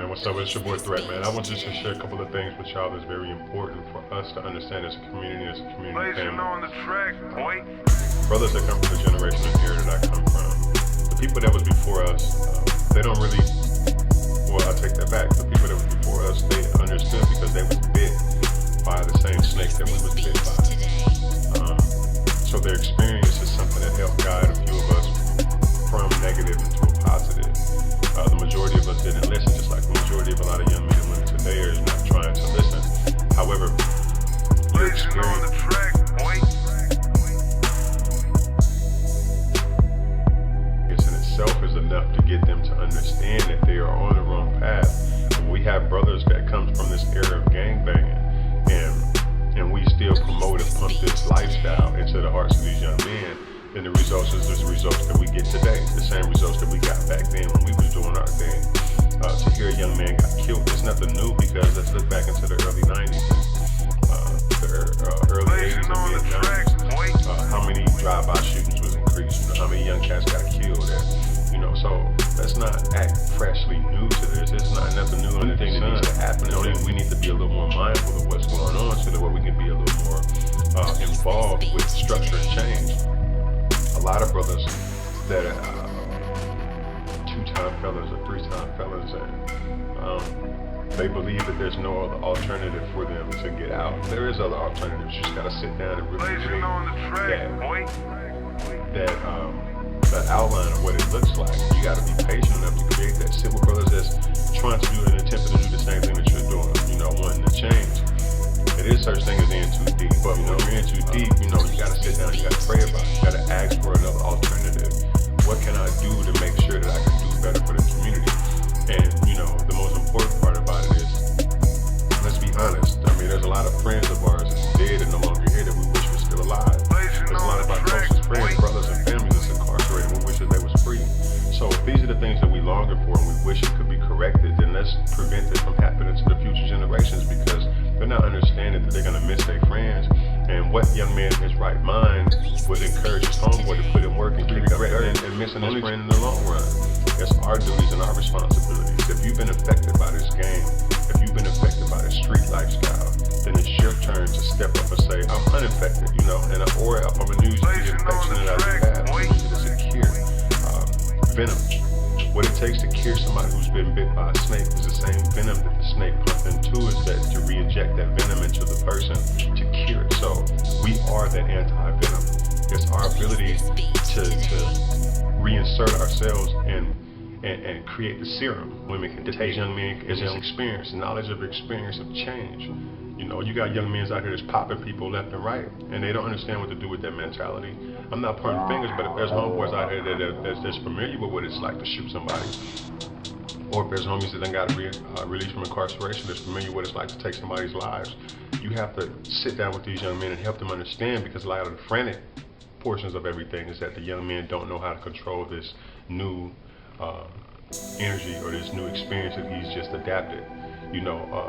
man? What's up? It's your boy Threat, man. I want just to share a couple of things with y'all that's very important for us to understand as a community family. On the track, boy. Brothers that come from the generation and era that I come from, the people that was before us, they don't really, well, I take that back. The people that was before us, they understood because they was bit by the same snake that we was bit by. So their experience is something that helped guide a few of us from negative into a positive. The majority of us didn't listen, just like the majority of a lot of young men and women today are not trying to listen. However, your experience on the track, boy. in itself is enough to get them to understand that they are on the wrong path. And we have brothers that come from this era of gangbanging, and we still promote and pump this lifestyle into the hearts of these young men. And the results is the results that we get today, the same results that we got back then when we was doing our thing. To hear a young man got killed is nothing new, because let's look back into the early 90s, the early 80s and mid 90s. How many drive-by shootings was increased? How many young cats got killed? So let's not act freshly new to this. It's not nothing new, anything that needs to happen. We need to be a little more mindful of what's going on, so that we can be a little more involved with structure and change. A lot of brothers that are two-time fellas or three-time fellas, and they believe that there's no other alternative for them to get out. There is other alternatives. You just gotta sit down and really that outline of what it looks like. You gotta be patient enough to create that. Sit with brothers that's trying to do and attempting to do the same thing that you're doing. Wanting to change. It is such thing as in too deep, but if you're in too deep, you gotta sit down, you gotta pray about it, you gotta ask for another alternative. What can I do to make sure that I can do better for the community? And the most important part about it is, let's be honest. There's a lot of friends of ours that's dead and no longer here that we wish were still alive. There's a lot of our closest friends, brothers and families that's incarcerated, and we wish that they was free. So if these are the things that we longer for and we wish it could be corrected, then let's prevent it from happening to the future generations, because they're not understanding that they're going to miss their friends. And what young man in his right mind would encourage his homeboy to put in work and keep it up and missing his friend in the long run? It's our duties and our responsibilities. If you've been affected by this game, if you've been affected by this street lifestyle, then it's your turn to step up and say, I'm uninfected, or if I'm a news infection that I do have, I use it as a cure. Venom. What it takes to cure somebody who's been bit by a snake is the same venom that the snake pumped into us, that to re-inject that venom into the person to cure it. So we are that anti-venom. It's our ability to reinsert ourselves and create the serum. Women can take young men as experience, knowledge of experience of change. You got young men out here that's popping people left and right, and they don't understand what to do with that mentality. I'm not pointing fingers, but if there's homeboys out here that's familiar with what it's like to shoot somebody, or if there's homies that then got released from incarceration that's familiar with what it's like to take somebody's lives, you have to sit down with these young men and help them understand, because a lot of the frantic portions of everything is that the young men don't know how to control this new energy or this new experience that he's just adapted.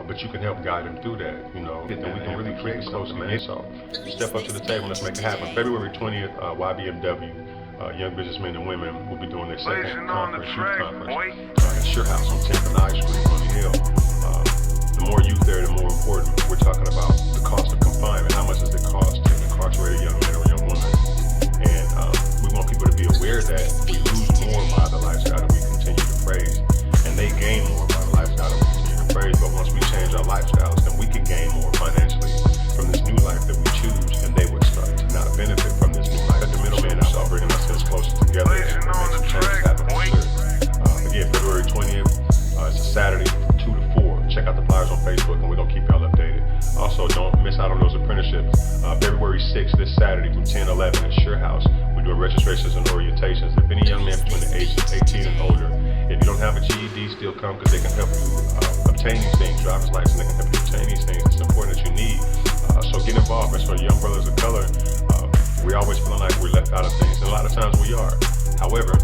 But you can help guide them through that, and we can really create something, man. So step up to the table, let's make it happen. February 20th, YBMW, Young Businessmen and Women will be doing their second conference, youth conference, at Sure House on 10th and I Street on the Hill. The more youth there, the more important. We're talking about the cost of confinement. How much does it cost to incarcerate a young man or a young woman? And we want people to be aware that we lose more by the lifestyle that we continue to praise, and they gain more by the lifestyle that we continue to praise. But once we change our lifestyles, then we can gain more financially from this new life that we choose, and they would start to not benefit from this new life. Let the middleman out, bringing ourselves closer together and make some changes happen for sure. Again, February 20th, it's a Saturday, 2 to 4. Check out the flyers on Facebook, and we're going to keep y'all updated. Also, don't miss out on those apprenticeships. February 6th, this Saturday, from 10 to 11 at Sure House. We're doing registrations and orientations. If any young man between the ages of 18 and older, if you don't have a GED, still come, because they can help you obtain these things. Driver's license, they can help you obtain these things. It's important that you need. So get involved. And so young brothers of color, we're always feeling like we're left out of things, and a lot of times we are. However,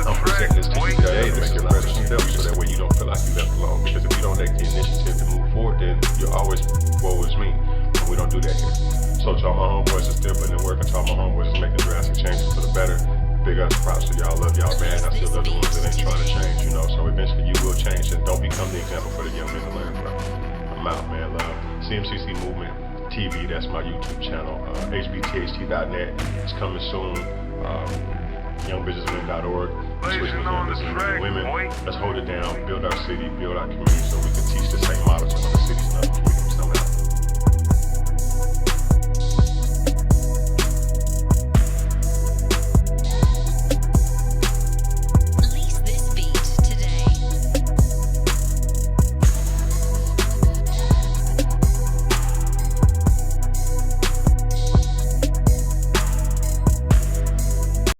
I'm presenting this to you today to make your presence felt, so that way you don't feel like you're left alone. Because if you don't take the initiative to move forward, then you're always, woe is me. And we don't do that here. So to all my homeboys that's still putting in work, and to all my homeboys that's making drastic changes for the better, Big ups, props to y'all. Love y'all, man. I still love the ones that ain't trying to change, you know. So eventually you will change, and don't become the example for the young men to learn from. I'm out, man. Love. CMCC Movement TV, that's my YouTube channel. HBTHT.net. It's coming soon. Youngbusinessmen.org. Switching with young businessmen and women. Let's hold it down, build our city, build our community so we can teach the same model to other cities and other communities. I'm out.